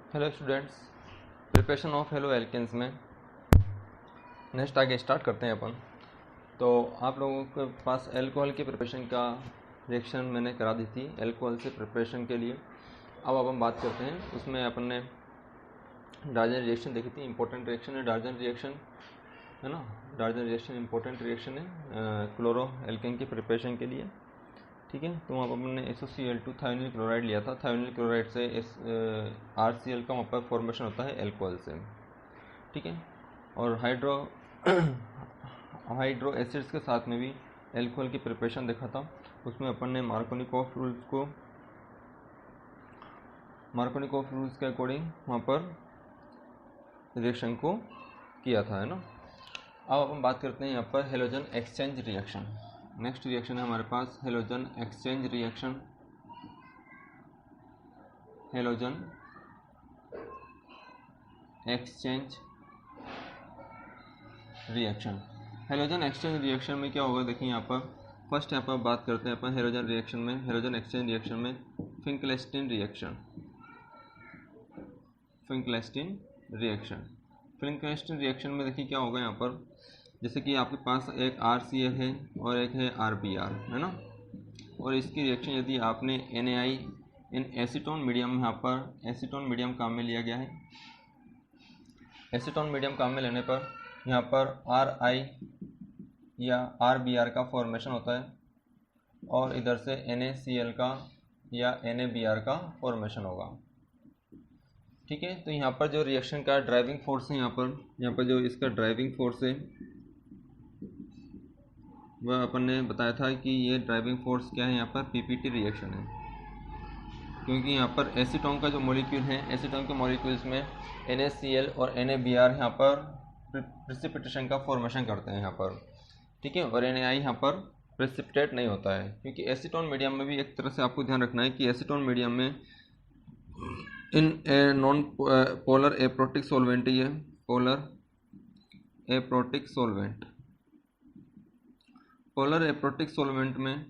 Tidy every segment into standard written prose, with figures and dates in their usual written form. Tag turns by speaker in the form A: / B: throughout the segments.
A: Hello students, preparation of haloalkanes में next आगे start करते हैं अपन। तो आप लोगों के पास अल्कोहल की प्रिपरेशन का रिएक्शन मैंने करा दी थी अल्कोहल से प्रिपरेशन के लिए। अब हम बात करते हैं, उसमें अपन ने डार्जन रिएक्शन देखी थी। इंपॉर्टेंट रिएक्शन है डार्जन रिएक्शन, है ना। डार्जन रिएक्शन इंपॉर्टेंट रिएक्शन है क्लोरो एल्केन की प्रिपरेशन के लिए, ठीक है। तो वहाँ पर हमने SOCl2 थायोनिल क्लोराइड लिया था। थायोनिल क्लोराइड से RCl का वहाँ पर फॉर्मेशन होता है अल्कोहल से, ठीक है। और हाइड्रो एसिड्स के साथ में भी अल्कोहल की प्रिपरेशन देखा था। उसमें अपन ने मार्कोनिकॉफ रूल्स के अकॉर्डिंग वहाँ पर रिएक्शन को किया था, है ना। अब अपन बात करते हैं यहाँ पर halogen exchange reaction. Next reaction है हमारे पास halogen exchange reaction. Halogen exchange reaction. Halogen exchange reaction में क्या होगा, देखिए यहाँ पर फर्स्ट यहाँ पर बात करते हैं अपन हेलोजन रिएक्शन में, हेलोजन एक्सचेंज रिएक्शन में फिंकलेस्टीन रिएक्शन। फिंकलेस्टीन रिएक्शन में देखिए क्या होगा यहाँ पर, जैसे कि आपके पास एक RCl है और एक है RBr, है ना। और इसकी रिएक्शन यदि आपने NaI इन एसीटोन मीडियम, यहाँ पर एसीटोन मीडियम काम में लिया गया है। एसीटोन मीडियम काम में लेने पर यहाँ पर RI या RBr का फॉर्मेशन होता है और इधर से NaCl का या NaBr का फॉर्मेशन होगा, ठीक है। तो यहाँ पर जो रिएक्शन का ड्राइविंग फोर्स है, यहाँ पर जो इसका ड्राइविंग फोर्स है वह अपन ने बताया था कि ये ड्राइविंग फोर्स क्या है, यहाँ पर PPT रिएक्शन है। क्योंकि यहाँ पर एसीटोन का जो मॉलिक्यूल है, एसीटोन के मॉलिक्यूल्स में NaCl और NaBr यहाँ पर प्रेसिपिटेशन का फॉर्मेशन करते हैं यहाँ पर, ठीक है। और NaI यहाँ पर प्रेसिपिटेट नहीं होता है, क्योंकि एसीटोन मीडियम में भी एक तरह से आपको ध्यान रखना है कि एसीटोन मीडियम में इन नॉन पोलर एप्रोटिक सॉल्वेंट ही है, पोलर एप्रोटिक सॉल्वेंट में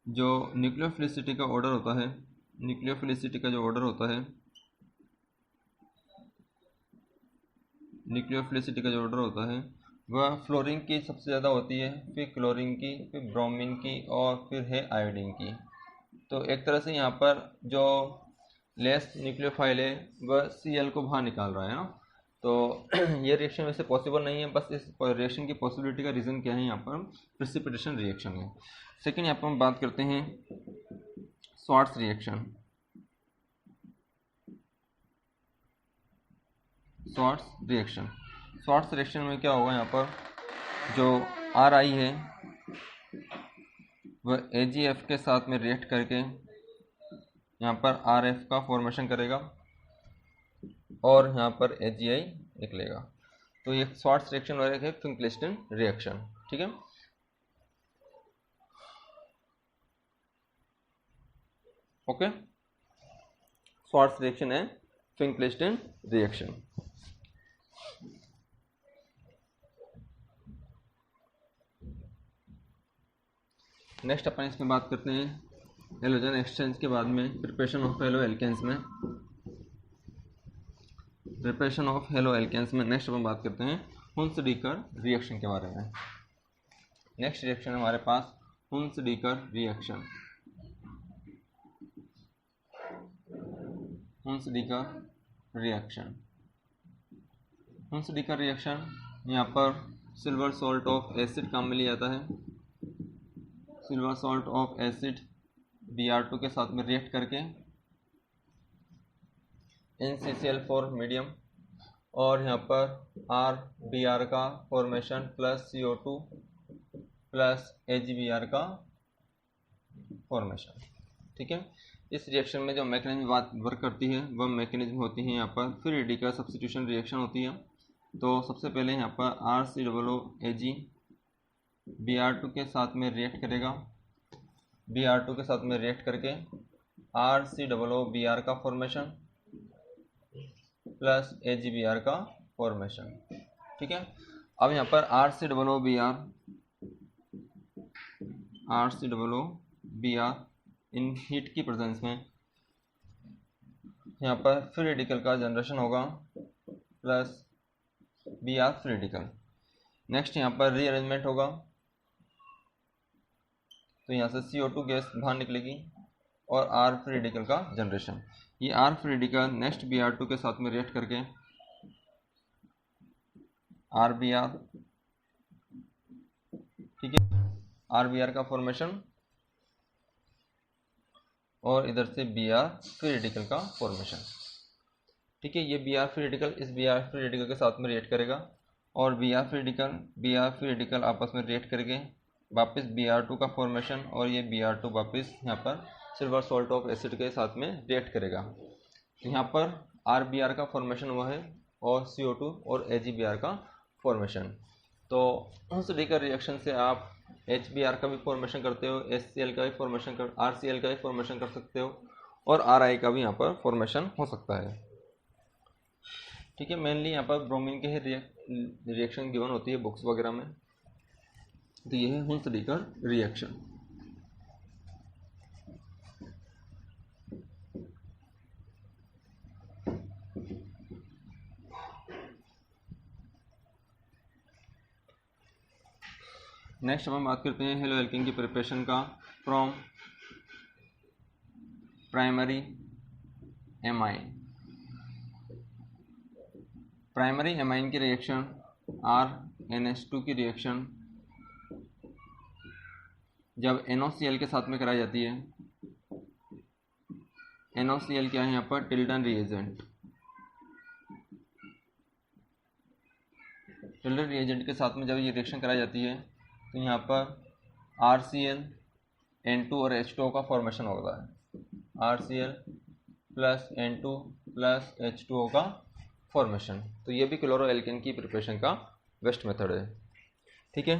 A: जो न्यूक्लियोफिलिसिटी का ऑर्डर होता है, वह फ्लोरीन की सबसे ज़्यादा होती है, फिर क्लोरीन की, फिर ब्रोमीन की और फिर है आयोडीन की। तो एक तरह से यहाँ पर जो लेस न्यूक्लियोफाइल है वह Cl को बाहर निकाल रहा है ना। तो ये रिएक्शन वैसे पॉसिबल नहीं है। बस इस रिएक्शन की पॉसिबिलिटी का रीज़न क्या है, यहाँ पर प्रेसिपिटेशन रिएक्शन है। सेकेंड यहाँ पर हम बात करते हैं स्वार्ट्स रिएक्शन। स्वार्ट्स रिएक्शन में क्या होगा, यहाँ पर जो RI है वह AgF के साथ में रिएक्ट करके यहाँ पर RF का फॉर्मेशन करेगा और यहाँ पर AgI निकलेगा। तो ये स्वार्ट्स रिएक्शन और एक है फिंकलेस्टीन रिएक्शन, ठीक है। ओके, स्वार्ट्स रिएक्शन है फिंकलेस्टीन रिएक्शन। नेक्स्ट अपन इसमें बात करते हैं हेलोजन एक्सचेंज के बाद में प्रिपरेशन ऑफ हेलो एल्केन्स में नेक्स्ट अपन बात करते हैं हुन्स-डीकर रिएक्शन के बारे में। नेक्स्ट रिएक्शन हमारे पास हुन्स-डीकर रिएक्शन। हुन्स-डीकर रिएक्शन यहाँ पर सिल्वर सॉल्ट ऑफ एसिड काम में लिया जाता है। Silver salt of acid Br2 के साथ में रिएक्ट करके NaCl4 मीडियम और यहाँ पर RBr का formation plus CO2 plus AgBr का फॉर्मेशन, ठीक है। इस रिएक्शन में जो मैकेनिज्म वर्क करती है वह मैकेनिज्म होती है यहाँ पर फिर डीकर सब्स्टिट्यूशन रिएक्शन होती है। तो सबसे पहले यहाँ पर RCOOAg Br2 के साथ में रिएक्ट करेगा, Br2 के साथ में रिएक्ट करके RCOOBr का फॉर्मेशन प्लस AgBr का फॉर्मेशन, ठीक है। अब यहाँ पर RCOOBr इन हीट की प्रेजेंस में यहाँ पर फ्री रेडिकल का जनरेशन होगा plus Br free radical. Next यहाँ पर रीअरेंजमेंट होगा, तो यहाँ से CO2 गैस बाहर निकलेगी और R फ्री रेडिकल का जनरेशन। ये R free radical next Br2 के साथ में रिएक्ट करके RBr, ठीक है, RBr का फॉर्मेशन और इधर से Br फ्री रेडिकल का फॉर्मेशन। ठीक है, ये Br फ्री रेडिकल इस Br फ्री रेडिकल के साथ में रिएक्ट करेगा और Br फ्री रेडिकल आपस में रिएक्ट करके वापस Br2 का फॉर्मेशन और ये Br2 वापस यहाँ पर सिल्वर सॉल्ट ऑफ एसिड के साथ में रिएक्ट करेगा। तो यहाँ पर RBr का फॉर्मेशन हुआ है और CO2 और AgBr का फॉर्मेशन। तो उस लीकर रिएक्शन से आप HBr का भी फॉर्मेशन करते हो, HCl का भी फॉर्मेशन कर RCl का भी फॉर्मेशन कर सकते हो और RI का भी यहाँ पर फॉर्मेशन हो सकता है। ठीक है, मेनली यहाँ पर ब्रोमीन के ही रिएक्शन गिवन होती है बुक्स वगैरह में। तो ये है हुंस लीकर रिएक्शन। नेक्स्ट हम बात करते हैं हेलो एल्केन की प्रिपरेशन का from primary amine. Primary amine की रिएक्शन RNH2 की रिएक्शन जब NOCl के साथ में कराई जाती है। NOCl क्या है यहाँ पर? टिल्टन रिएजेंट। टिल्टन रिएजेंट के साथ में जब ये रिएक्शन कराई जाती है तो यहाँ पर RCl N2 और H2O का फॉर्मेशन होता है। RCl plus N2 plus H2O का फॉर्मेशन। तो ये भी क्लोरो एल्केन की प्रिपरेशन का बेस्ट मेथड है। ठीक है,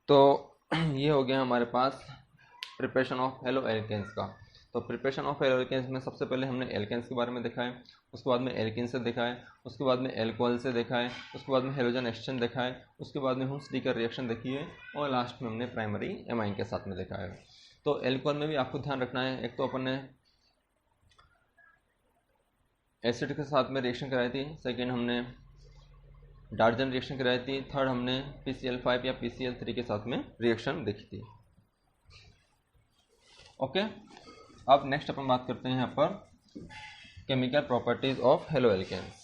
A: तो ये हो गया हमारे पास प्रिपरेशन ऑफ हेलो एल्केन्स का। तो प्रिपरेशन ऑफ हेलो एल्केन्स में सबसे पहले हमने एल्केन्स के बारे में देखा है, उसके बाद में एल्किन से देखा है, उसके बाद में एल्कोहल से देखा है, उसके बाद में हेलोजन एक्सचेंज देखा है, उसके बाद में हुंस लीकर रिएक्शन देखी है और लास्ट में हमने प्राइमरी एमाइन के साथ में देखा है। तो एल्कोहल में भी आपको ध्यान रखना है, एक तो अपन ने एसिड के साथ में रिएक्शन कराई थी, सेकेंड हमने डार्जन रिएक्शन कराई थी, थर्ड हमने PCl5 या PCl3 के साथ में रिएक्शन देखी थी। ओके, अब नेक्स्ट अपन बात करते हैं यहाँ पर chemical properties of haloalkanes.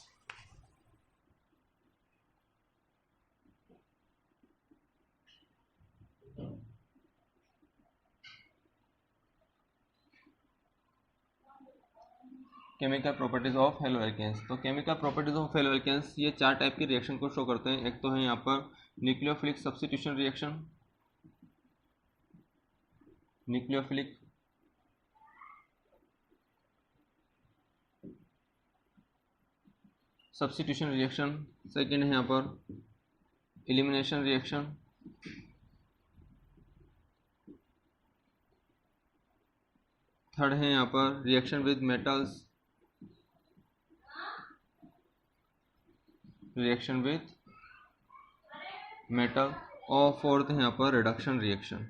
A: Chemical properties of haloalkanes. तो chemical properties of haloalkanes ये चार टाइप की रिएक्शन को शो करते हैं। एक तो है यहाँ पर nucleophilic substitution reaction, nucleophilic substitution reaction, second है यहाँ पर एलिमिनेशन रिएक्शन, थर्ड है यहाँ पर reaction with metals, reaction with metal, और फोर्थ है यहाँ पर रिडक्शन रिएक्शन।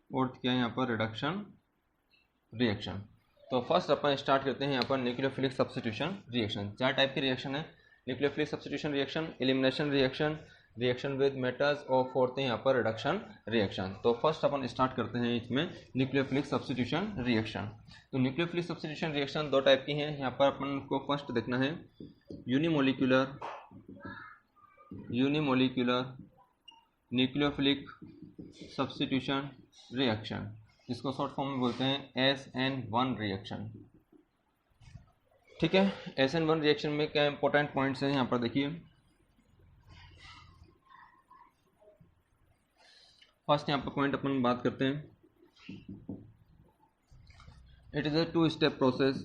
A: फोर्थ क्या है यहाँ पर? Reduction reaction. तो फर्स्ट अपन स्टार्ट करते हैं यहाँ पर न्यूक्लियोफिलिक सब्स्टिट्यूशन रिएक्शन। चार टाइप की रिएक्शन है, nucleophilic substitution reaction, elimination reaction, reaction with metals और फोर्थ है यहाँ पर रिडक्शन रिएक्शन। तो फर्स्ट अपन स्टार्ट करते हैं इसमें न्यूक्लियोफिलिक सब्स्टिट्यूशन रिएक्शन। तो न्यूक्लियोफिलिक सब्स्टिट्यूशन रिएक्शन दो टाइप की हैं। यहाँ पर अपन को फर्स्ट देखना है यूनिमोलिक्यूलर न्यूक्लियोफिलिक सब्स्टिट्यूशन रिएक्शन, जिसको शॉर्ट फॉर्म में बोलते हैं SN1 रिएक्शन। ठीक है, SN1 रिएक्शन में क्या इंपॉर्टेंट पॉइंट्स हैं यहाँ पर देखिए। फर्स्ट यहाँ पर पॉइंट अपन बात करते हैं, it is a two step process.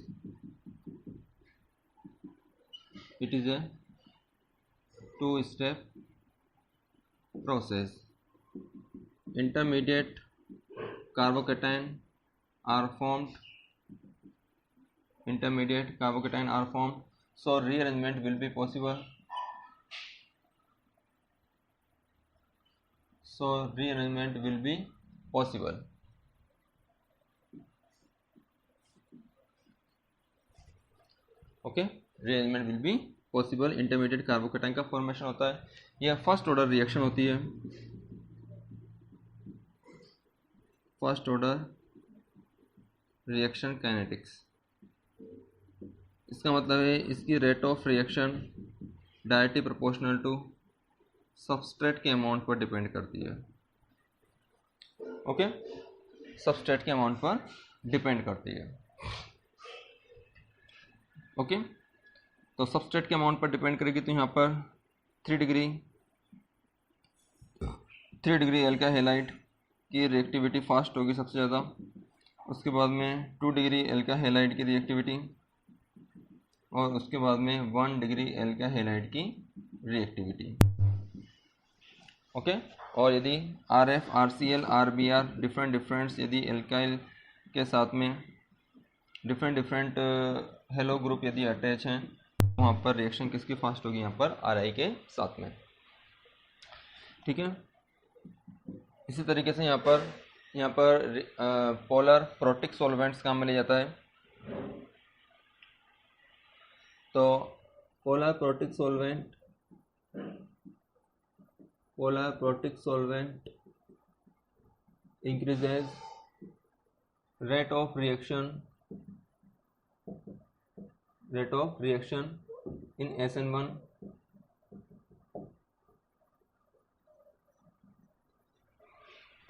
A: It is a two step process. Intermediate carbocation are formed. Intermediate carbocation are formed, so rearrangement will be possible. Okay, rearrangement will be possible, intermediate carbocation का formation होता है। यह first order reaction होती है, first order reaction kinetics. इसका मतलब है इसकी rate of reaction directly proportional to substrate के अमाउंट पर डिपेंड करती है। ओके, सबस्ट्रेट के अमाउंट पर डिपेंड करती है। ओके, तो सबस्ट्रेट के अमाउंट पर डिपेंड करेगी, तो यहाँ पर 3 डिग्री एल्का हैलाइड की रिएक्टिविटी फास्ट होगी सबसे ज़्यादा। उसके बाद में 2 डिग्री एल्का हैलाइड की रिएक्टिविटी, और उसके बाद में 1 डिग्री एल्का हैलाइड की रिएक्टिविटी। ओके, और यदि RF, RCl, RBr डिफरेंट यदि एल्काइल के साथ में डिफरेंट हेलो ग्रुप यदि अटैच हैं, तो वहाँ पर रिएक्शन किसकी फास्ट होगी, यहाँ पर RI के साथ में। ठीक है, इसी तरीके से यहाँ पर पोलर प्रोटिक सॉल्वेंट्स काम में लिया जाता है। तो polar protic solvent increases rate of reaction in SN1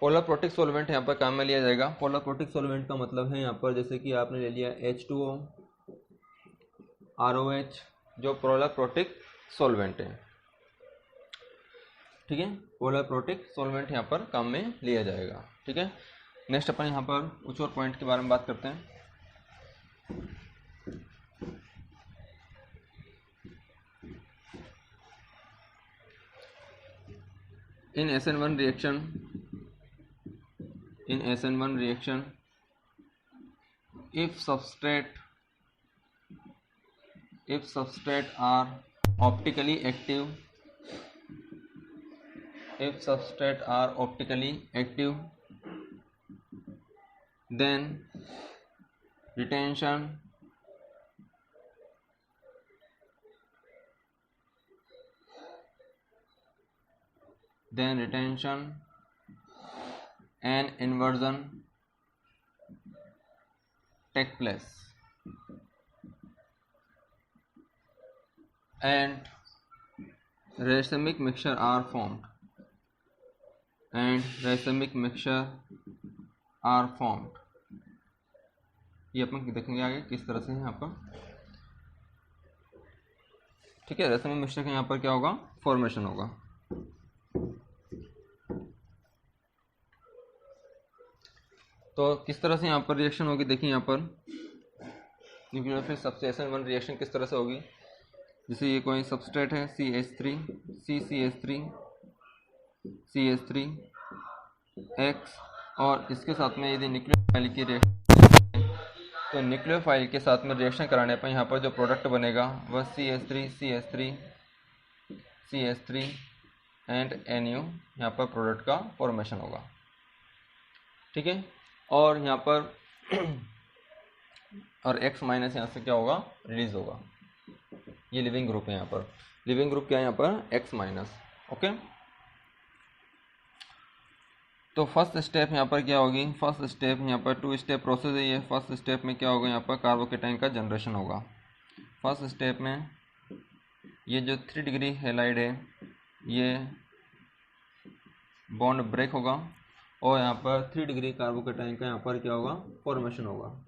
A: polar protic solvent यहाँ पर काम में लिया जाएगा। पोलर प्रोटिक सॉल्वेंट का मतलब है यहाँ पर जैसे कि आपने ले लिया H2O, ROH, जो पोलर प्रोटिक सॉल्वेंट है। ठीक है, पोलर प्रोटिक सॉल्वेंट यहाँ पर काम में लिया जाएगा। ठीक है, नेक्स्ट अपन यहाँ पर कुछ और पॉइंट के बारे में बात करते हैं। In SN1 reaction, if substrate are optically active, then retention and inversion take place, and racemic mixture are formed, ये अपन देखेंगे आगे किस तरह से यहाँ पर। ठीक है, रेसमिक मिक्सचर का यहाँ पर क्या होगा, फॉर्मेशन होगा। तो किस तरह से यहाँ पर रिएक्शन होगी, देखिए यहाँ पर न्यूक्लियोफिल सबसे SN1 रिएक्शन किस तरह से होगी। जैसे ये कोई सबस्ट्रेट है CH3X, और इसके साथ में यदि न्यूक्लियोफाइल की रिएक्शन, तो न्यूक्लियोफाइल के साथ में रिएक्शन कराने पर यहाँ पर जो प्रोडक्ट बनेगा वह CH3 एंड NU यहाँ पर प्रोडक्ट का फॉर्मेशन होगा। ठीक है, और यहाँ पर और X माइनस यहाँ से क्या होगा, रिलीज होगा। ये लिविंग ग्रुप है, यहाँ पर लिविंग ग्रुप क्या है, यहाँ पर X माइनस। ओके, तो फर्स्ट स्टेप यहाँ पर क्या होगी, फर्स्ट स्टेप यहाँ पर 2 स्टेप प्रोसेस है ये। फर्स्ट स्टेप में क्या होगा, यहाँ पर कार्बोकेटाइन का जनरेशन होगा। फर्स्ट स्टेप में ये जो 3 डिग्री हैलाइड है ये बॉन्ड ब्रेक होगा, और यहाँ पर 3 डिग्री कार्बोकेटाइन का यहाँ पर क्या होगा, फॉर्मेशन होगा।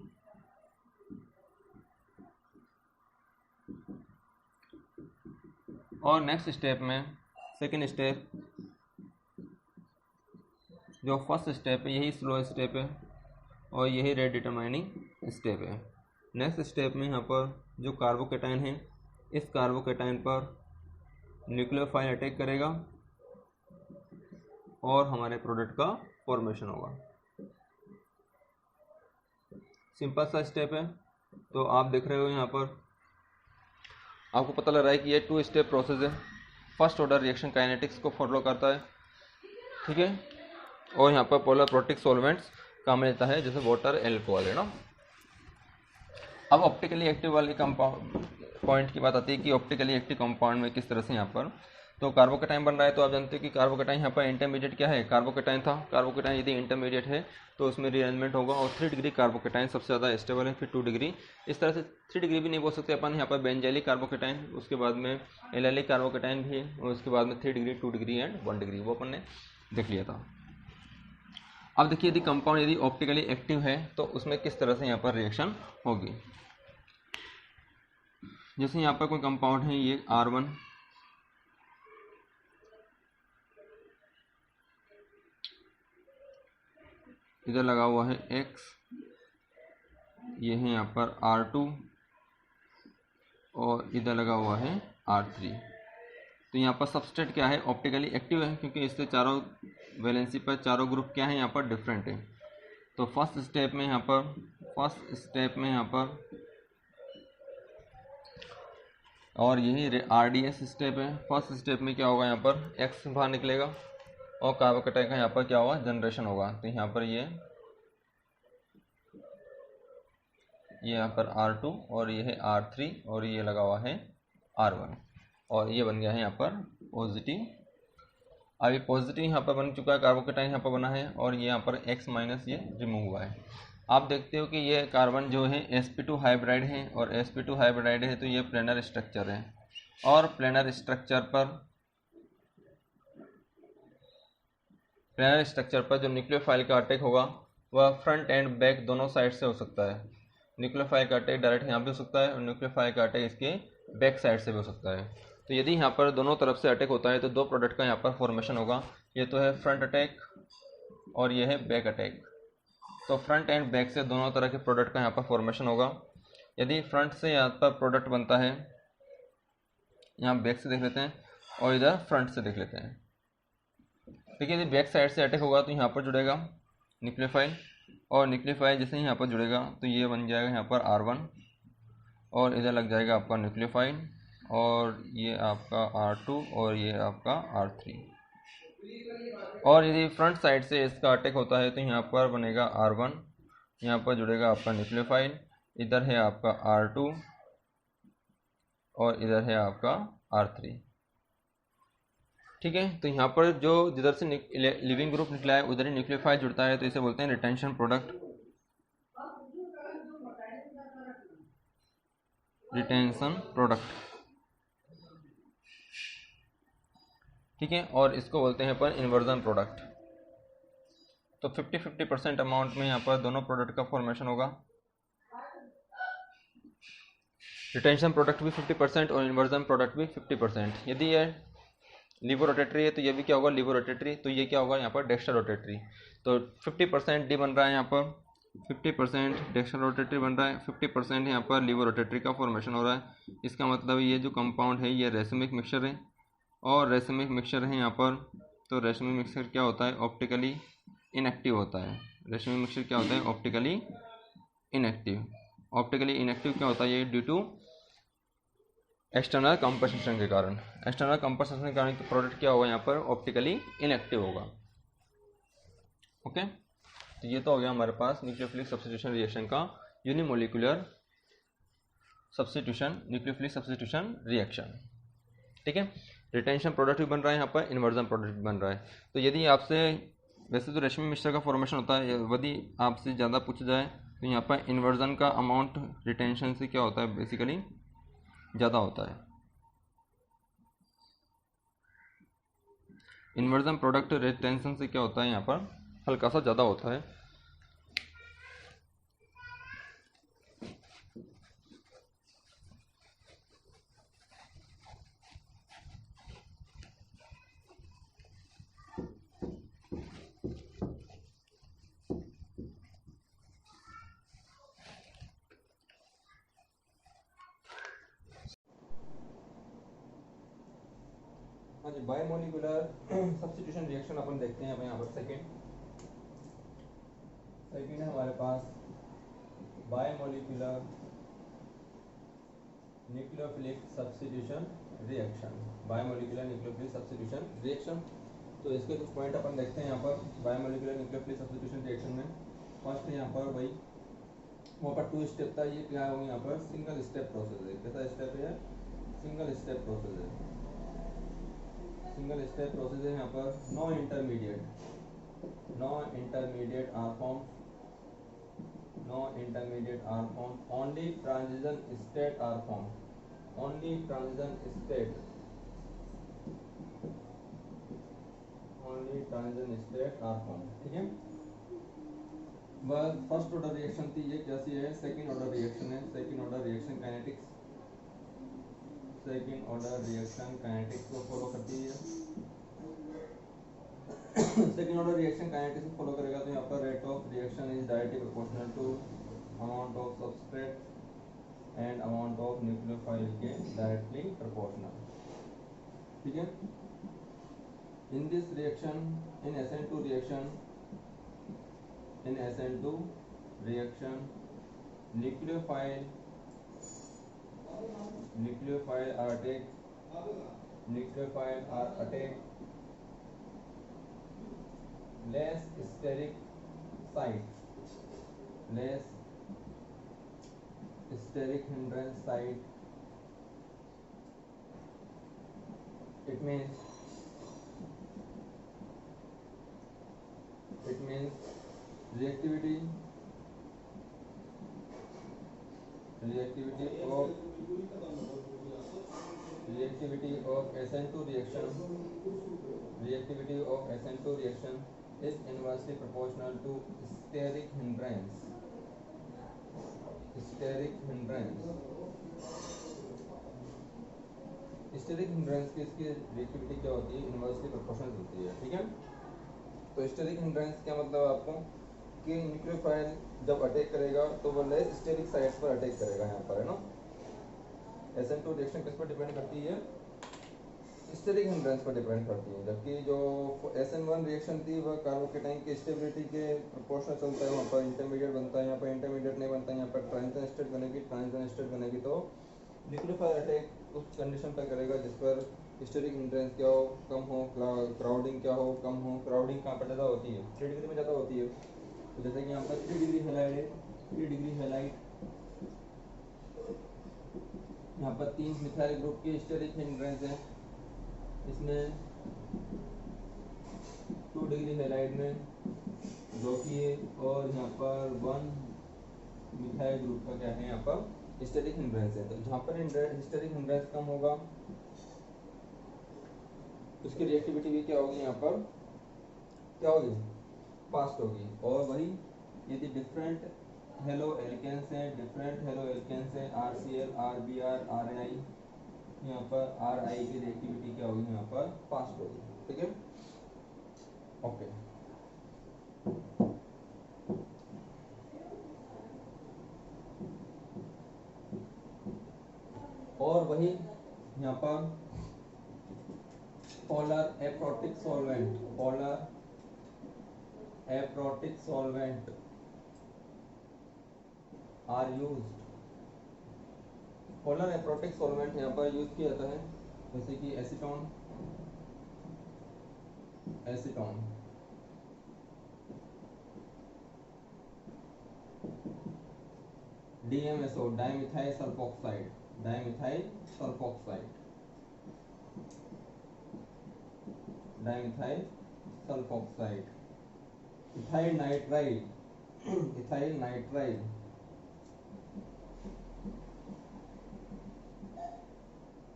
A: और नेक्स्ट स्टेप में सेकेंड स्टेप, जो फर्स्ट स्टेप है यही स्लो स्टेप है और यही रेट डिटरमाइनिंग स्टेप है। नेक्स्ट स्टेप में यहाँ पर जो कार्बोकेटाइन है, इस कार्बोकेटाइन पर न्यूक्लियोफाइल अटैक करेगा और हमारे प्रोडक्ट का फॉर्मेशन होगा। सिंपल सा स्टेप है। तो आप देख रहे हो यहाँ पर आपको पता लग रहा है कि ये 2 स्टेप प्रोसेस है। फर्स्ट ऑर्डर रिएक्शन काइनेटिक्स को फॉलो करता है। ठीक है, और यहाँ पर पोलर प्रोटिक सॉल्वेंट्स काम में लेता है, जैसे वाटर, एल्कोहल है ना। अब ऑप्टिकली एक्टिव वाले कंपाउंड पॉइंट की बात आती है कि ऑप्टिकली एक्टिव कंपाउंड में किस तरह से यहाँ पर तो कार्बोकेटाइन बन रहा है। तो आप जानते हो कि कार्बोकेटाइन यहाँ पर इंटरमीडिएट क्या है, कार्बोकेटाइन था। कार्बोकेटाइन यदि इंटरमीडिएट है तो उसमें रीअरेंजमेंट होगा और 3 डिग्री कार्बोकेटाइन सबसे ज़्यादा स्टेबल है, फिर 2 डिग्री, इस तरह से 3 डिग्री भी नहीं बोल सकते अपन। यहाँ पर बेंजैलिक कार्बोकेटाइन, उसके बाद में एलेलिक कार्बोकेटाइन भी है, और उसके बाद में 3 डिग्री, 2 डिग्री एंड 1 डिग्री, वो अपन ने देख लिया था। अब देखिए यदि कंपाउंड यदि ऑप्टिकली एक्टिव है तो उसमें किस तरह से यहाँ पर रिएक्शन होगी। जैसे यहाँ पर कोई कंपाउंड है, ये R1, इधर लगा हुआ है X, ये है यहाँ पर R2 और इधर लगा हुआ है R3। तो यहाँ पर सबस्ट्रेट क्या है, ऑप्टिकली एक्टिव है, क्योंकि इससे चारों वैलेंसी पर चारों ग्रुप क्या है यहाँ पर डिफरेंट है। तो फर्स्ट स्टेप में यहाँ पर और यही RDS स्टेप है। फर्स्ट स्टेप में क्या होगा, यहाँ पर X बाहर निकलेगा और कार्बोकेटाइन का यहाँ पर क्या होगा, जनरेशन होगा। तो यहाँ पर ये यहाँ पर R2 और ये है R3 और ये लगा हुआ है R1 और ये बन गया है यहाँ पर पॉजिटिव। अभी पॉजिटिव यहाँ पर बन चुका है, कार्बोकेटाइन यहाँ पर बना है और ये यहाँ पर X माइनस ये रिमूव हुआ है। आप देखते हो कि ये कार्बन जो है sp2 हाइब्राइड है और sp2 हाइब्राइड है तो ये प्लेनर स्ट्रक्चर है और प्लेनर स्ट्रक्चर पर जो न्यूक्लियोफाइल का अटैक होगा वह फ्रंट एंड बैक दोनों साइड से हो सकता है। न्यूक्लियोफाइल का अटैक डायरेक्ट यहाँ पे हो सकता है और न्यूक्लियोफाइल का अटैक इसके बैक साइड से भी हो सकता है। तो यदि यहाँ पर दोनों तरफ से अटैक होता है तो दो प्रोडक्ट का यहाँ पर फॉर्मेशन होगा। ये तो है फ्रंट अटैक और ये है बैक अटैक। तो फ्रंट एंड बैक से दोनों तरह के प्रोडक्ट का यहाँ पर फॉर्मेशन होगा। यदि फ्रंट से यहाँ पर प्रोडक्ट बनता है, यहाँ बैक से देख लेते हैं और इधर फ्रंट से देख लेते हैं। देखिए यदि बैक साइड से अटैक होगा तो यहाँ पर जुड़ेगा न्यूक्लियोफाइल और न्यूक्लियोफाइल जैसे ही यहाँ पर जुड़ेगा तो ये बन जाएगा यहाँ पर R1 और इधर लग जाएगा आपका न्यूक्लियोफाइल और ये आपका R2 और ये आपका R3। और यदि फ्रंट साइड से इसका अटैक होता है तो यहाँ पर बनेगा R1, यहाँ पर जुड़ेगा आपका न्यूक्लियोफाइल, इधर है आपका R2 और इधर है आपका R3। ठीक है, तो यहाँ पर जो जिधर से लिविंग ग्रुप निकला है उधर ही न्यूक्लियोफाइल जुड़ता है तो इसे बोलते हैं रिटेंशन प्रोडक्ट। ठीक है, और इसको बोलते हैं अपन इन्वर्जन प्रोडक्ट। तो 50-50% अमाउंट में यहाँ पर दोनों प्रोडक्ट का फॉर्मेशन होगा। रिटेंशन प्रोडक्ट भी 50% और इन्वर्जन प्रोडक्ट भी 50%। यदि ये लीवो रोटेटरी है तो ये भी क्या होगा, लीवो रोटेटरी। तो ये क्या होगा यहाँ पर डेक्स्ट्रा रोटेटरी। तो 50% डी बन रहा है यहाँ पर, 50% डेक्स्ट्रा रोटेटरी बन रहा है, 50% यहाँ पर लीवो रोटेटरी का फॉर्मेशन हो रहा है। इसका मतलब ये जो कंपाउंड है ये रेसिमिक मिक्सचर है और रेसिमिक मिक्सचर है यहाँ पर। तो रेसिमिक मिक्सचर क्या होता है, ऑप्टिकली इनएक्टिव होता है। रेसिमिक मिक्सचर क्या होता है, ऑप्टिकली इनएक्टिव। ऑप्टिकली इनएक्टिव क्या होता है, ये ड्यू टू एक्सटर्नल कंपनसेशन के कारण। एक्सटर्नल कंपनसेशन के कारण प्रोडक्ट क्या होगा यहाँ पर, ऑप्टिकली इनएक्टिव होगा। ओके, तो ये तो हो गया हमारे पास न्यूक्लियोफिलिक सब्स्टिट्यूशन रिएक्शन का unimolecular substitution, nucleophilic substitution reaction. ठीक है, रिटेंशन प्रोडक्ट भी बन रहा है यहाँ पर, इन्वर्जन प्रोडक्ट भी बन रहा है। तो यदि आपसे वैसे तो रेशमी मिक्सचर का फॉर्मेशन होता है, यदि आपसे ज़्यादा पूछा जाए तो यहाँ पर इन्वर्जन का अमाउंट रिटेंशन से क्या होता है, बेसिकली ज़्यादा होता है। इन्वर्जन प्रोडक्ट रिटेंशन से क्या होता है, यहाँ पर हल्का सा ज़्यादा होता है। हाँ जी, बायोमोलिकुलर सब्स्टिट्यूशन रिएक्शन अपन देखते हैं। अब यहाँ पर सेकेंड है हमारे पास biomolecular nucleophilic substitution reaction. Biomolecular nucleophilic substitution reaction. तो इसके कुछ पॉइंट अपन देखते हैं यहाँ पर बायोमोलिकुलर न्यूक्लियोफिलिक सब्स्टिट्यूशन रिएक्शन में। फर्स्ट है यहाँ पर वही वहाँ पर 2 स्टेप था, ये क्या होगा यहाँ पर सिंगल स्टेप प्रोसेस है। कैसा स्टेप है? सिंगल स्टेप प्रोसेस है। सिंगल स्टेप प्रोसेस है यहाँ पर। No intermediate are form, no intermediate are form, only transition state are form, only transition state, only transition state are form. ठीक है, बस फर्स्ट ऑर्डर रिएक्शन थी, ये कैसी है? सेकंड ऑर्डर रिएक्शन है। Second order reaction kinetics, second order reaction kinetics को follow करती है। सेकंड ऑर्डर रिएक्शन काइनेटिक्स को फॉलो करेगा तो यहाँ पर rate of reaction is directly proportional to amount of substrate and amount of nucleophile के डायरेक्टली प्रोपोर्शनल। ठीक है, in this reaction, in SN2 reaction, in SN2 reaction, nucleophile are attacked, nucleophile are attacked, less steric site, less steric hindrance site, it means reactivity of SN2 reaction, reactivity of SN2 reaction is inversely proportional to steric hindrance, steric hindrance, steric hindrance की इसकी reactivity क्या होती है? Inversely proportional होती है। ठीक है, तो स्टेरिक हिंड्रेंस क्या मतलब आपको कि न्यूक्लियोफाइल जब अटैक करेगा तो वो लेस स्टेरिक साइट्स पर अटैक करेगा यहाँ पर, है ना। SN2 रिएक्शन किस पर डिपेंड करती है? स्टेरिक हिंड्रेंस पर डिपेंड करती है, जबकि जो SN1 रिएक्शन थी वह कार्बोकेटाइन की स्टेबिलिटी के प्रोपोर्शनल चलता है, वहाँ पर इंटरमीडिएट बनता है, यहाँ पर इंटरमीडिएट नहीं बनता, यहाँ पर ट्रांजिशन स्टेट बनेगी, ट्रांजिशन स्टेट बनेगी तो न्यूक्लियोफाइल अटैक उस कंडीशन पर करेगा जिस पर स्टेरिक हिंड्रेंस क्या हो? कम हो, क्राउडिंग क्या हो? कम हो। क्राउडिंग कहाँ पर ज़्यादा होती है? 3 डिग्री में ज़्यादा होती है। तो जैसे कि यहाँ पर 3 डिग्री हैलाइड है, 3 डिग्री हैलाइड, यहाँ पर 3 मिथाइल ग्रुप के स्टेरिक हिंड्रेंस है, इसमें 2 डिग्री हैलाइड में जो कि है, और यहाँ पर 1 मिथाइल ग्रुप का क्या है? यहाँ पर स्टेरिक हिंड्रेंस है। तो जहाँ पर स्टेरिक हिंड्रेंस कम होगा उसकी रिएक्टिविटी भी क्या होगी? यहाँ पर क्या होगी? फास्ट होगी। और वही यदि डिफरेंट हेलो एल्केन्स है, डिफरेंट हेलो एल्केन्स है, RCl, RBr, RI, यहाँ पर RI की रिएक्टिविटी क्या होगी? यहाँ पर फास्ट होगी। ठीक है, ओके। और वही यहाँ पर polar aprotic solvent, polar aprotic solvent are used, polar aprotic solvent यहाँ पर यूज किया जाता है, जैसे कि acetone, acetone, DMSO, dimethyl sulfoxide, dimethyl sulfoxide, dimethyl sulfoxide, ethyl nitrile, ethyl nitrile,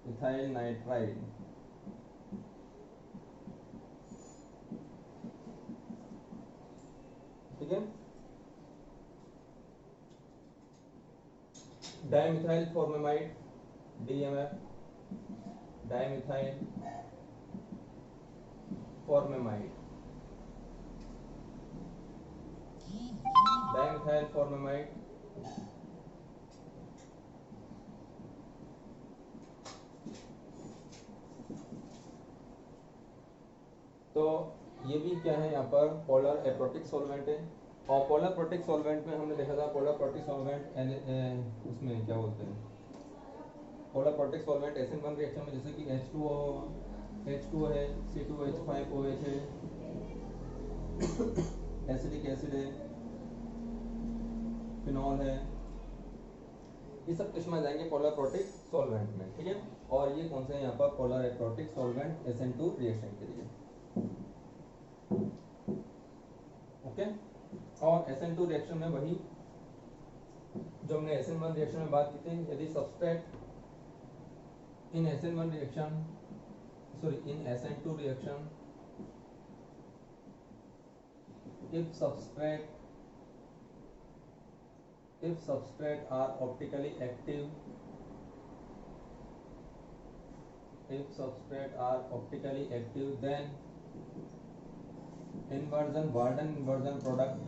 A: ethyl nitrile, ठीक है। Dimethyl formamide, DMF, dimethyl formamide, dimethyl formamide तो ये भी क्या है? यहाँ पर पोलर एप्रोटिक सॉल्वेंट है। और पोलर प्रोटिक सॉल्वेंट में हमने देखा था, पोलर प्रोटिक सॉल्वेंट उसमें क्या बोलते हैं? Polar protic solvent SN1 reaction में जैसे कि H2O है, C2H5OH है, एसिडिक एसिड है, फिनॉल है, ये सब किस में आ जाएंगे, पोलर प्रोटिक सॉल्वेंट में, ठीक है। और ये कौन से हैं यहाँ पर, polar protic solvent SN2 reaction के लिए, ओके। और SN2 रिएक्शन में वही जो हमने SN1 रिएक्शन में बात की थी, यदि substrate in SN1 reaction, sorry in SN2 reaction, if substrate are optically active, then Walden inversion product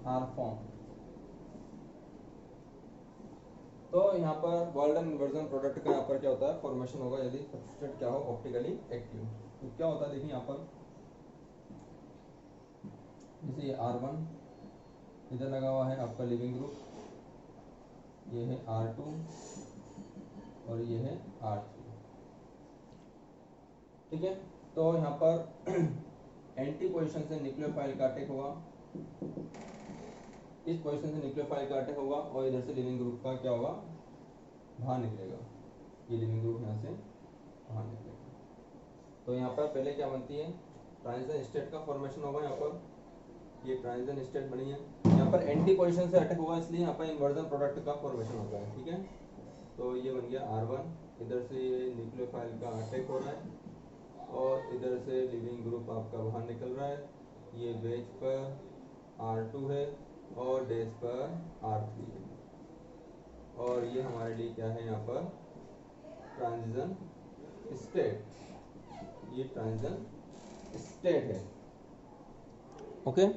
A: are formed। तो यहाँ पर वाल्डन इन्वर्जन प्रोडक्ट का यहाँ पर क्या होता है, फॉर्मेशन होगा यदि सबस्ट्रेट क्या हो, ऑप्टिकली एक्टिव। तो क्या होता है देखिए यहाँ पर, जैसे ये R1 इधर लगा हुआ है आपका लिविंग ग्रुप, ये है R2 और ये है R3, ठीक है। तो यहाँ पर एंटी पोजीशन से न्यूक्लियोफाइल का अटैक होगा, इस पोजीशन से न्यूक्लियोफाइल का अटैक होगा और इधर से लिविंग ग्रुप का क्या होगा, बाहर निकलेगा, ये लिविंग ग्रुप यहाँ से बाहर निकलेगा। तो यहाँ पर पहले क्या बनती है, ट्रांजिशन स्टेट का फॉर्मेशन होगा, यहाँ पर ये ट्रांजिशन स्टेट बनी है, यहाँ पर एंटी पोजीशन से अटैक होगा, इसलिए यहाँ पर इन्वर्जन प्रोडक्ट का फॉर्मेशन होता है, ठीक है। तो ये बन गया R1, इधर से ये न्यूक्लियोफाइल का अटैक हो रहा है और इधर से लिविंग ग्रुप आपका बाहर निकल रहा है, ये बेस पर R2 है और बेस पर R3 है, और ये हमारे लिए क्या है यहाँ पर, ट्रांजिशन स्टेट, ये ट्रांजिशन स्टेट है, ओके।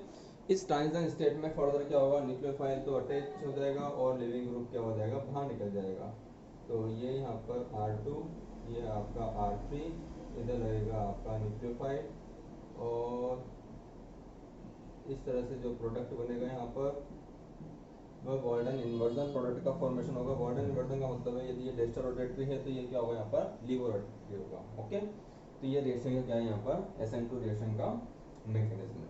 A: इस ट्रांजिशन स्टेट में फर्दर क्या होगा, न्यूक्लियोफाइल तो अटैच हो जाएगा और लिविंग ग्रुप क्या हो जाएगा, बाहर निकल जाएगा। तो ये यहाँ पर R2, ये आपका R3, इधर रहेगा आपका न्यूक्लियोफाइल, और इस तरह से जो प्रोडक्ट बनेगा यहाँ पर वह वाल्डन इन्वर्जन प्रोडक्ट का फॉर्मेशन होगा। वाल्डन इन्वर्जन का मतलब है यदि ये डेस्टर रोटेटरी है तो ये क्या होगा, यहाँ पर लीवो रोटेटरी होगा, ओके। तो ये रिएक्शन का क्या है यहाँ पर, SN2 रिएक्शन का मैकेनिज्म,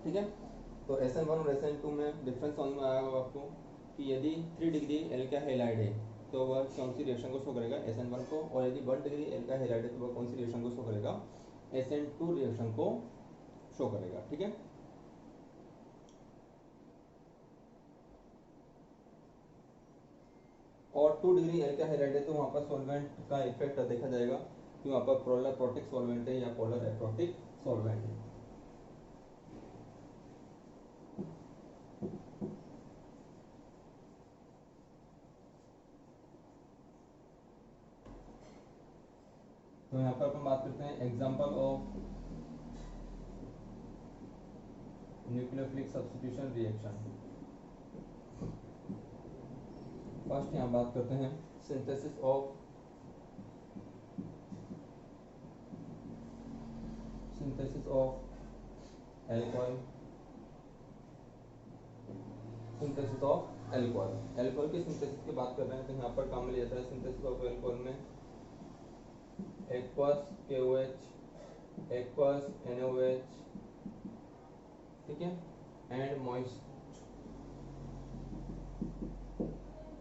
A: ठीक है। तो SN1 और SN2 में डिफरेंस समझ में आया होगा आपको कि यदि 3 डिग्री एल्का हैलाइड है तो वह कौन सी रिएक्शन को शो करेगा, SN1 को, और यदि 1 डिग्री एल्का हैलाइड है तो वह कौन सी रिएक्शन को शो करेगा, SN2 रिएक्शन को शो करेगा, ठीक है। और 2 डिग्री एल्का हैलाइड है तो वहाँ पर सॉल्वेंट का इफेक्ट देखा जाएगा कि वहाँ पर पोलर प्रोटिक सॉल्वेंट है या पोलर एप्रोटिक सॉल्वेंट है। तो यहाँ पर अपन बात करते हैं example of nucleophilic substitution reaction. First यहाँ बात करते हैं synthesis of alcohol, synthesis of alcohol, alcohol की सिंथेसिस की बात कर रहे हैं तो यहाँ पर काम में लिया जाता है सिंथेसिस ऑफ एल्कोहल में एक्वस KOH, एक्वस NaOH, ठीक है, एंड मॉइस्ट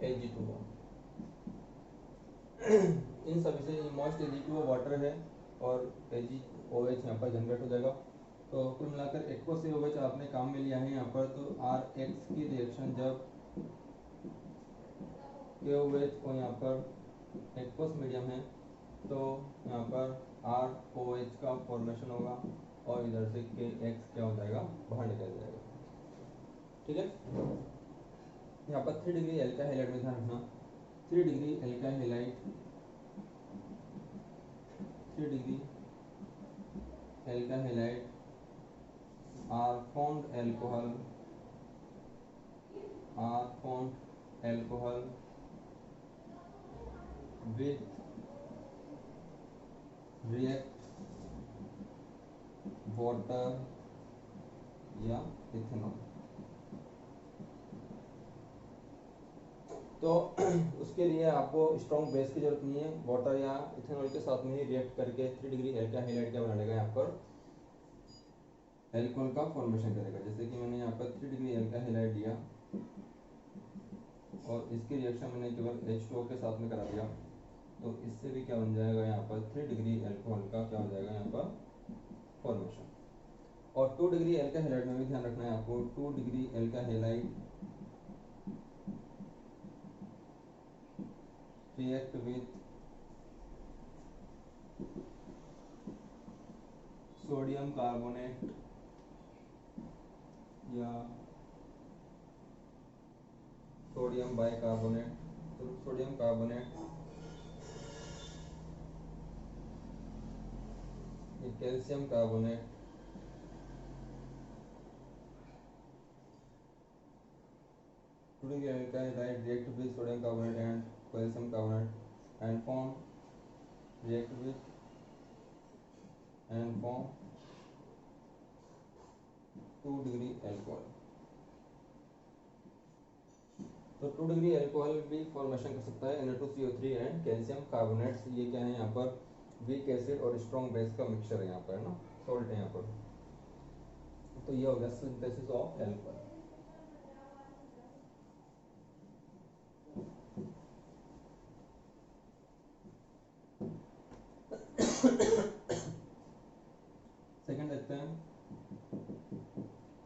A: Ag2O। इन सभी से मॉइस्ट Ag2O वाटर है और AgOH यहाँ पर जनरेट हो जाएगा। तो कुल मिलाकर एक्वस KOH आपने काम में लिया है यहाँ पर। तो RX की रिएक्शन जब KOH को यहाँ पर एक्वस मीडियम है तो यहाँ पर ROH का फॉर्मेशन होगा और इधर से KX क्या हो जाएगा, बाहर निकल जाएगा, ठीक है। यहाँ पर 3 डिग्री एल्का हैलाइड में ध्यान रखना, 3 डिग्री एल्का हैलाइड, 3 डिग्री एल्का halide are formed alcohol with react water या इथेनॉल। तो उसके लिए आपको स्ट्रॉन्ग बेस की जरूरत नहीं है, वाटर या इथेनॉल के साथ में ही रिएक्ट करके 3 डिग्री एल्का हैलाइड क्या बना लेगा यहाँ पर एल्कोहल का फॉर्मेशन करेगा। जैसे कि मैंने यहाँ पर 3 डिग्री एल का हेलाइड दिया और इसकी रिएक्शन मैंने केवल H2O के साथ में करा दिया, तो इससे भी क्या बन जाएगा, यहाँ पर 3 डिग्री एल्कोहल का क्या हो जाएगा यहाँ पर फॉर्मेशन। और 2 डिग्री एल का हेलाइड में भी ध्यान रखना है आपको, 2 डिग्री एल का halide react with sodium carbonate या सोडियम बाइकार्बोनेट, तो सोडियम कार्बोनेट या calcium carbonate, react with sodium carbonate and calcium carbonate and form react with and form 2 degree alcohol। तो 2 डिग्री एल्कोहल भी फॉर्मेशन कर सकता है Na2CO3 and calcium carbonates. ये क्या है, यहाँ पर वीक एसिड और स्ट्रॉन्ग बेस का मिक्सचर है, यहाँ पर है ना, सॉल्ट है यहाँ पर। तो ये हो गया सिंथेसिस ऑफ एल्कोहल। सेकंड देखते हैं,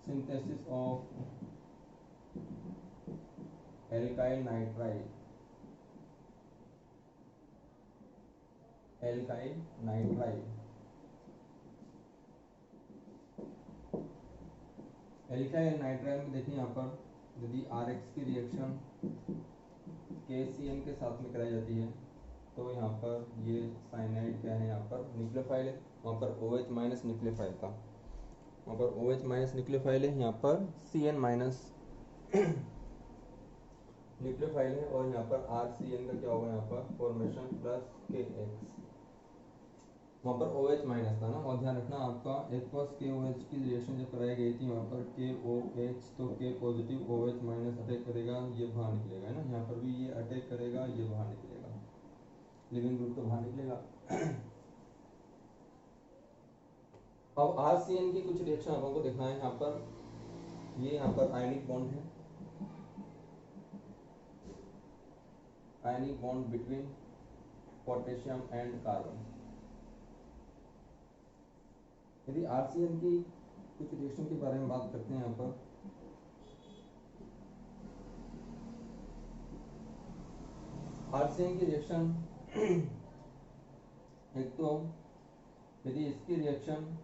A: synthesis of alkyl nitride. Alkyl nitride, alkyl nitride में देखिए यहाँ पर यदि RX की रिएक्शन KCN के साथ में कराई जाती है तो यहाँ पर ये साइनाइड क्या है, यहाँ पर न्यूक्लियोफाइल है, वहाँ पर OH माइनस न्यूक्लियोफाइल था, वहाँ पर OH माइनस न्यूक्लियोफाइल है, यहाँ पर CN माइनस न्यूक्लियोफाइल है, और यहाँ पर RCN का क्या होगा, यहाँ पर फॉर्मेशन प्लस KX। वहाँ पर OH माइनस था ना, और ध्यान रखना आपका एक्वस KOH की रिएक्शन जब कराई गई थी वहाँ पर KOH, तो K positive OH minus attack करेगा, ये बाहर निकलेगा है ना, यहाँ पर भी ये अटैक करेगा, ये बाहर निकलेगा, लिविंग ग्रुप तो बाहर निकलेगा। अब RCN की कुछ रिएक्शन आपको देखना है, यहाँ पर ये यहाँ पर आयनिक बॉन्ड है, ionic bond between potassium and carbon. यदि RCN की कुछ रिएक्शन के बारे में बात करते हैं, यहाँ पर RCN की रिएक्शन एक तो यदि इसकी रिएक्शन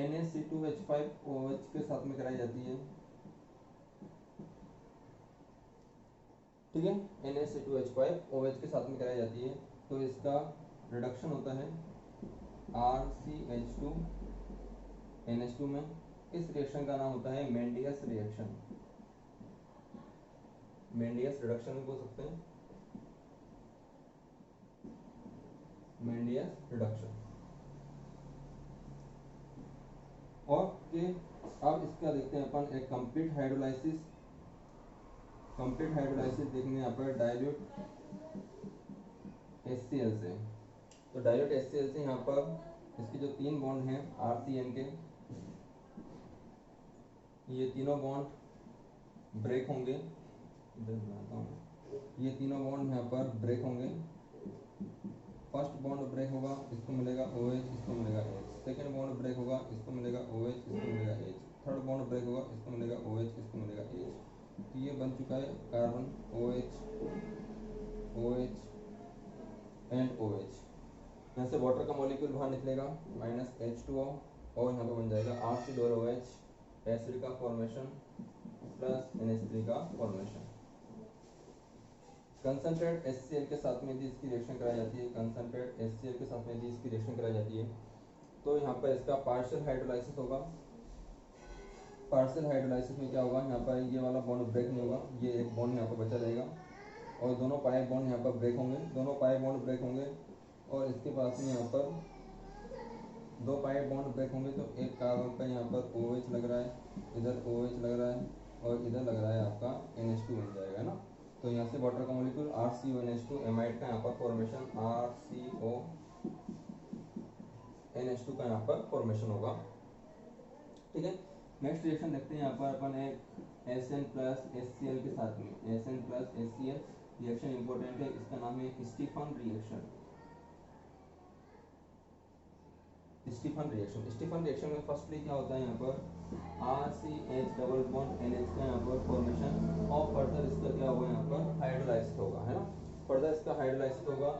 A: NaC2H5OH के साथ में कराई जाती है, ठीक है, NaC2H5OH के साथ में कराई जाती है, तो इसका रिडक्शन होता है RCH2NH2 में। इस रिएक्शन का नाम होता है मेंडियस रिएक्शन, मेंडियस रिडक्शन भी बोल सकते हैं, मेंडियस रिडक्शन। और के अब इसका देखते हैं अपन एक कंप्लीट हाइड्रोलाइसिस। कंप्लीट हाइड्रोलाइसिस देखने यहाँ पर डाइल्यूट HCl से, तो डाइल्यूट HCl से यहाँ पर इसके जो 3 बॉन्ड हैं RCN के, ये तीनों बॉन्ड ब्रेक होंगे, ये तीनों बॉन्ड यहाँ पर ब्रेक होंगे। फर्स्ट बॉन्ड ब्रेक होगा, इसको मिलेगा OH, इसको मिलेगा H। सेकेंड बॉन्ड ब्रेक होगा, इसको मिलेगा OH, इसको मिलेगा H। थर्ड बॉन्ड ब्रेक होगा, इसको मिलेगा OH, इसको मिलेगा H। तो ये बन चुका है carbon OH, OH and OH। यहाँ से वाटर का मॉलिक्यूल बाहर निकलेगा -H2O, और यहाँ पे बन जाएगा R2OH, एसिड का फॉर्मेशन प्लस NH3 का फॉर्मेशन। कंसंट्रेट HCl के साथ में यदि इसकी रिएक्शन कराई जाती है, कंसंट्रेट HCl के साथ में यदि इसकी रिएक्शन कराई जाती है, तो यहाँ पर इसका पार्शियल हाइड्रोलाइसिस होगा। पार्शियल हाइड्रोलाइसिस में क्या होगा, यहाँ पर ये वाला बॉन्ड ब्रेक नहीं होगा, ये एक बॉन्ड यहाँ पर बचा रहेगा, और दोनों पाए बॉन्ड यहाँ पर ब्रेक होंगे, दोनों पाए बॉन्ड ब्रेक होंगे, और इसके पास में यहाँ पर 2 पाए बॉन्ड ब्रेक होंगे, तो एक कार्बन का यहाँ पर OH लग रहा है, इधर OH लग रहा है, और इधर लग रहा है आपका NH2 बन जाएगा ना। तो यहाँ से वाटर का मॉलिक्यूल RCONH2, एमाइड का यहाँ पर फॉर्मेशन RCONH2 का यहाँ पर फॉर्मेशन होगा। ठीक है। नेक्स्ट रिएक्शन देखते हैं यहाँ पर अपन एक S N plus S C L के साथ में। S N plus S C L reaction important है, इसका नाम है Stephen reaction. Stephen reaction, Stephen reaction में फर्स्टली क्या होता है यहाँ पर R C H double bond N H का यहाँ पर फॉर्मेशन और फर्दर इसका क्या होगा यहाँ पर हाइड्रोलाइसिस होगा, है ना। फर्दर इसका हाइड्रोलाइसिस होगा।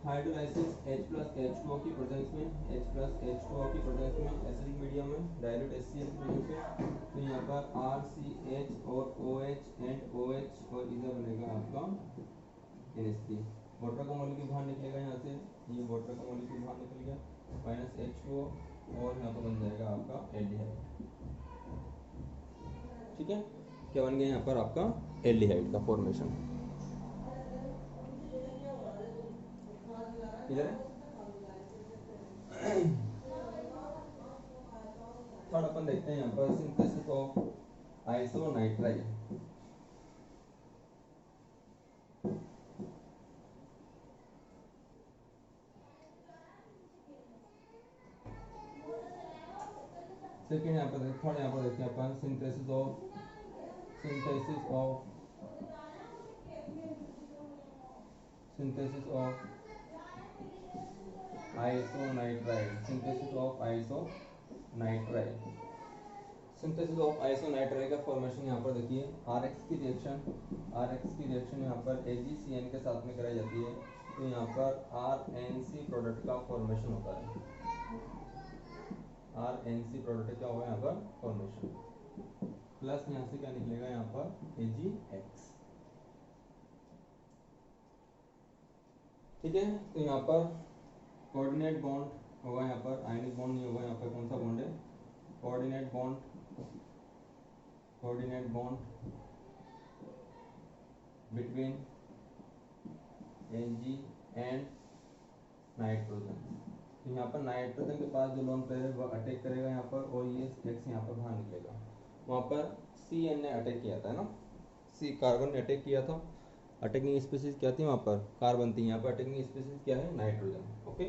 A: हाइड्रोलाइसिस H प्लस H2O की प्रेजेंस में, H प्लस H2O की प्रेजेंस में एसिडिक मीडियम में डाइल्यूट HCl की प्रेजेंस में, तो यहाँ पर RCH और OH एंड OH और इधर बनेगा आपका NH3। वाटर का मॉलिक्यूल बाहर निकलेगा यहाँ से, ये वाटर का मॉलिक्यूल बाहर निकल गया माइनस H2O और यहाँ पर बन जाएगा आपका एल्डिहाइड। ठीक है, क्या बन गया यहाँ पर आपका एल्डिहाइड का फॉर्मेशन। इधर थर्ड अपन देखते हैं यहाँ पर सिंथेसिस ऑफ आइसोनाइट्राइल। सेकेंड यहाँ पर थर्ड यहाँ पर देखते हैं अपन synthesis of isonitrile. Synthesis of isonitrile, synthesis of isonitrile का फॉर्मेशन यहाँ पर देखिए। आरएक्स की रिएक्शन यहाँ पर AgCN के साथ में कराई जाती है, तो यहाँ पर RNC प्रोडक्ट का फॉर्मेशन होता है। RNC प्रोडक्ट क्या होगा यहाँ पर फॉर्मेशन, प्लस यहाँ से क्या निकलेगा यहाँ पर AgX। ठीक है, तो यहाँ पर कोऑर्डिनेट बॉन्ड होगा, यहाँ पर आयनिक बॉन्ड नहीं होगा। यहाँ पर कौन सा बॉन्ड है, coordinate bond between Ag and nitrogen. तो यहाँ पर नाइट्रोजन के पास जो लोन पेयर है वह अटैक करेगा यहाँ पर, और ये X यहाँ पर बाहर निकलेगा। वहाँ पर CN ने अटैक किया था ना, C कार्बन ने अटैक किया था। अटैकिंग स्पीसीज क्या थी वहाँ पर, कार्बन थी। यहाँ पर अटैकिंग स्पीसीज क्या है, नाइट्रोजन। ओके,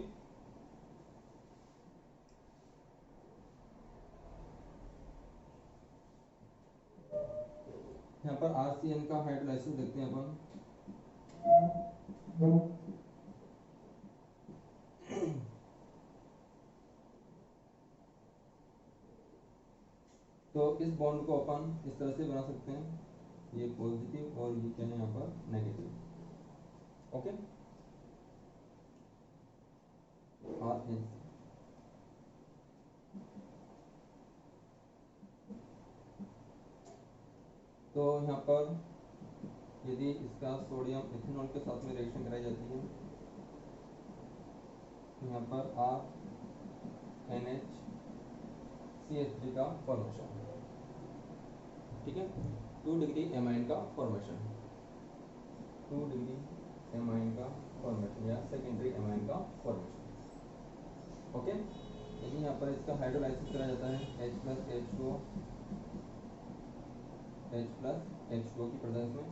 A: यहाँ पर RCN का हाइड्रोलाइसिस देखते हैं अपन। तो इस बॉन्ड को अपन इस तरह से बना सकते हैं, ये पॉजिटिव और ये क्या है यहाँ पर नेगेटिव। ओके, RN तो यहाँ पर यदि इसका सोडियम इथेनॉल के साथ में रिएक्शन कराई जाती है, तो यहाँ पर RNHCH3 का फॉर्मेशन। ठीक है, 2 डिग्री एमाइन का फॉर्मेशन, 2 डिग्री एमाइन का फॉर्मेशन या सेकेंडरी एमाइन का फॉर्मेशन। ओके, यदि यहाँ पर इसका हाइड्रोलाइसिस करा जाता है H प्लस H2O की प्रेजेंस में,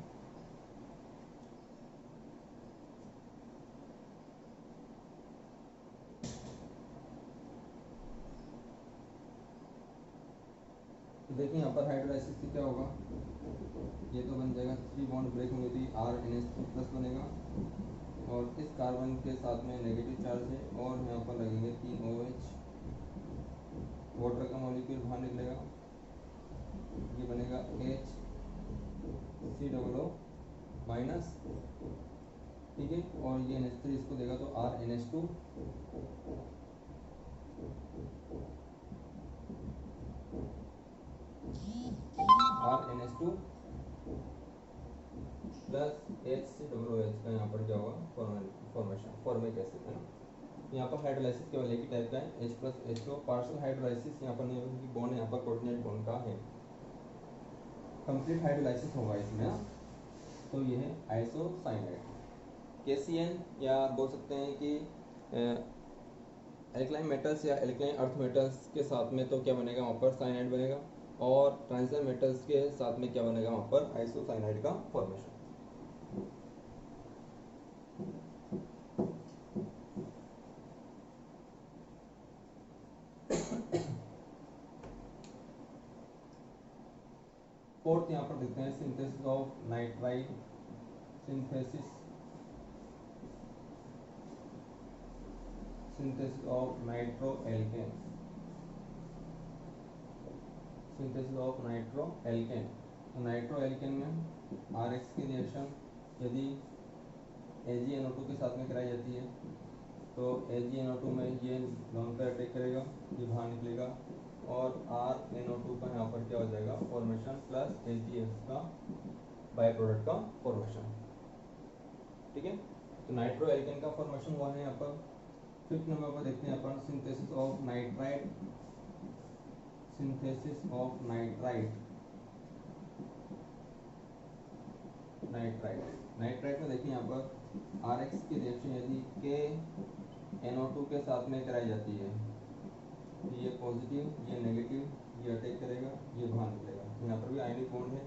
A: तो देखिए यहाँ पर हाइड्रोलाइसिस से क्या होगा, ये तो बन जाएगा 3 बॉन्ड ब्रेक होंगे तो RNH3 प्लस बनेगा, और इस कार्बन के साथ में नेगेटिव चार्ज है, और यहाँ पर लगेंगे 3 OH, वाटर का मॉलिक्यूल बाहर निकलेगा, ये बनेगा HCOO माइनस। ठीक है, और ये NH3 इसको देगा तो RNH2 प्लस HCOOH का यहाँ पर क्या होगा फॉर्मेशन, फॉर्मिक एसिड, है ना। यहाँ पर हाइड्रोलाइसिस केवल एक ही टाइप का है, H plus H2O। Partial hydrolysis यहाँ पर नहीं होगा क्योंकि बॉन्ड यहाँ पर कोऑर्डिनेट बॉन्ड का है। कंप्लीट हाइड्रोलाइसिस होगा इसमें ना, तो ये है आइसोसाइनाइड। KCN या बोल सकते हैं कि एल्कलाइन मेटल्स या एल्कलाइन अर्थ मेटल्स के साथ में तो क्या बनेगा वहाँ पर साइनाइड बनेगा, और ट्रांजिशन मेटल्स के साथ में क्या बनेगा वहाँ पर आइसोसाइनाइड का फॉर्मेशन। फोर्थ यहाँ पर देखते हैं synthesis of nitrite, synthesis of nitro alkene, synthesis of nitro alkene. तो नाइट्रो एल्केन में RX की रिएक्शन यदि AgNO2 के साथ में कराई जाती है तो AgNO2 में ये लोन पर अटैक करेगा, ये बाहर निकलेगा और RNO2 का यहाँ पर क्या हो जाएगा फॉर्मेशन प्लस AgX का बाय प्रोडक्ट का फॉर्मेशन। ठीक है, तो नाइट्रो एल्केन का फॉर्मेशन हुआ है यहाँ पर। फिफ्थ नंबर पर देखते हैं अपन synthesis of nitrite, synthesis of nitrite, nitrite में देखिए यहाँ पर RX की रिएक्शन यदि KNO2 के साथ में कराई जाती है, ये पॉजिटिव, ये नेगेटिव, ये अटैक करेगा, ये बाहर निकलेगा। यहाँ पर भी आयनिक बॉन्ड है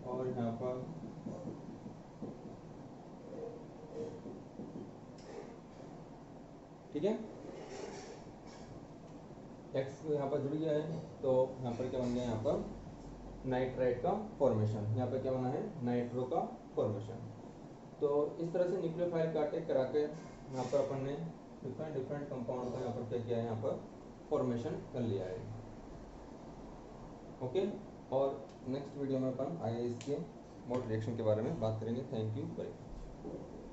A: और यहाँ पर ठीक है X यहाँ पर जुड़ गया है तो यहाँ पर क्या बन गया, यहाँ पर नाइट्राइट का फॉर्मेशन, यहाँ पर क्या बना है नाइट्रो का फॉर्मेशन। तो इस तरह से न्यूक्लियोफाइल का अटैक करा के यहाँ पर अपन ने डिफरेंट कंपाउंड का यहाँ पर क्या किया है, यहाँ पर फॉर्मेशन कर लिया है। ओके, और नेक्स्ट वीडियो में अपन आगे इसके मोड रिएक्शन के बारे में बात करेंगे। Thank you very much.